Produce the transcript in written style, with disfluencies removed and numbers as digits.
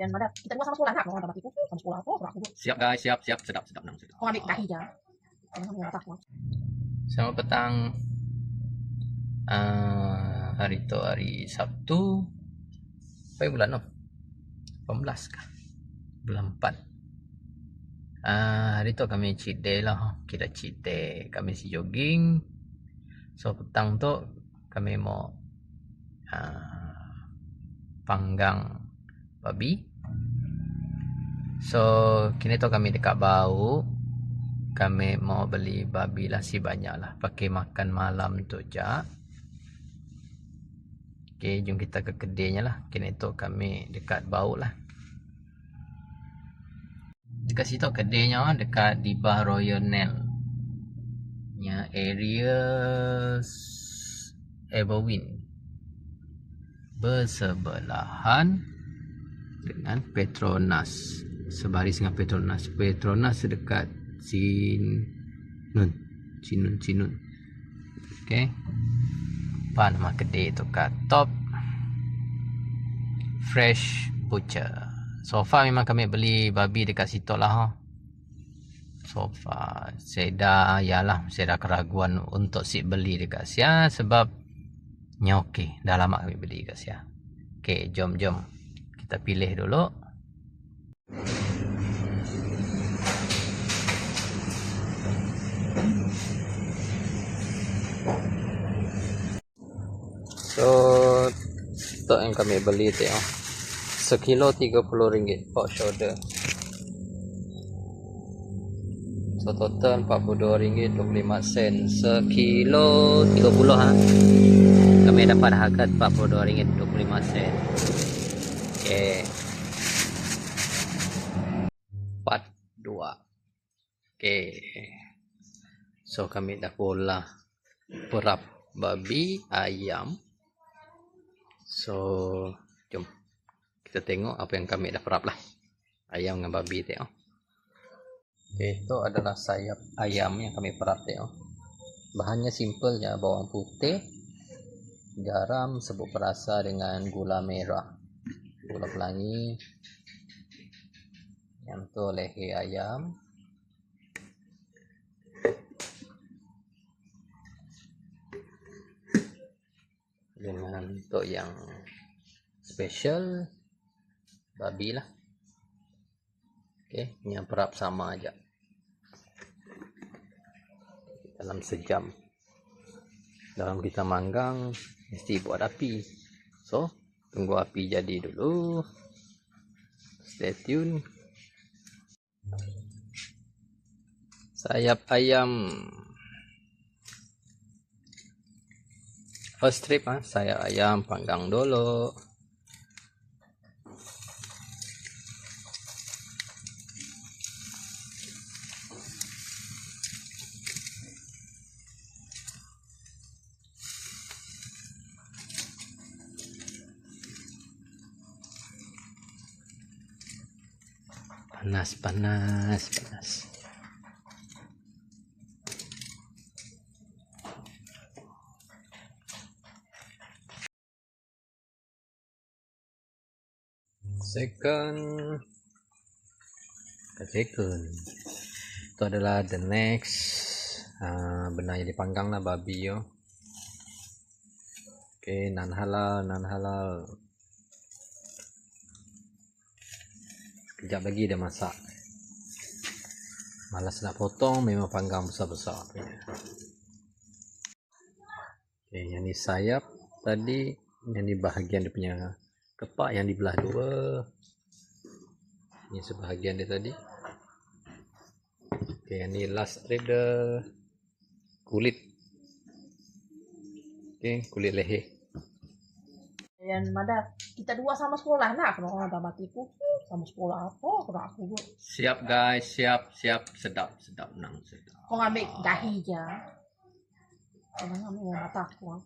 Yang ada kita dua sama sekolah nak, mau ada batiku sama sekolah apa, aku. Siap guys, siap, siap, sedap, sedap, nang sedap. Kau ambil dahi aja. Jangan mau tak. Selamat petang. Hari itu hari Sabtu. Apa bulan no? 18 kah? Bulan 4. Hari tu kami cheat day lah. Kita cheat day. Kami si jogging. So petang tu kami mau panggang babi. So kini tu kami dekat Bau. Kami mau beli babi lah si banyak lah. Pakai makan malam tu je. Okay, jom kita ke kedainya lah. Kini tu kami dekat Bau lah. Dekat situ kedainya dekat di Bah Royal Nel. Nya area Everwin. Bersebelahan dengan Petronas. Sebaris dengan Petronas. Petronas dekat Cinun. Okay. Apa nama kedai tu kat Top Fresh Butcher. So far memang kami beli babi dekat situ lah. So far saya dah keraguan untuk si beli dekat sia sebab nya okey, dah lama kami beli dekat sia. Okey, jom kita pilih dulu. So stok yang kami beli tu ya. Sekilo RM30 pork shoulder. So total RM42.25. Sekilo 30 ha. Kami dapat harga RM42.25. Okey. Part 2. Okey. So kami dah pula perap babi, ayam. So jom kita tengok apa yang kami dah perap lah. Ayam dengan babi tengok. Okay, itu adalah sayap ayam yang kami perap tengok. Bahannya simple je, bawang putih, garam, serbuk perasa dengan gula merah, gula pelangi. Yang tu leher ayam. Dengan untuk yang special babi lah. Okey, yang perap sama aja. Dalam sejam. Dalam kita manggang mesti buat api. So, tunggu api jadi dulu. Stay tune. Sayap ayam. First trip sayap ayam panggang dulu. Panas. Second. Itu adalah the next benda yang dipanggang lah babi yo. Okay, non halal. Sekejap lagi dah masak. Malas nak potong, memang panggang besar-besar punya. Okay, yang ni sayap tadi, yang di bahagian dia punya kepak yang dibelah dua. Ini sebahagian dia tadi. Okay, yang ni last strip dia kulit. Okay, kulit leher. Yang ada kita dua sama sekolah nak, kalau ada batiku sama sekolah apa, kalau aku. Siap guys, siap, sedap, nang sedap. Kau ambil dahi aja. Jangan ambil mata aku.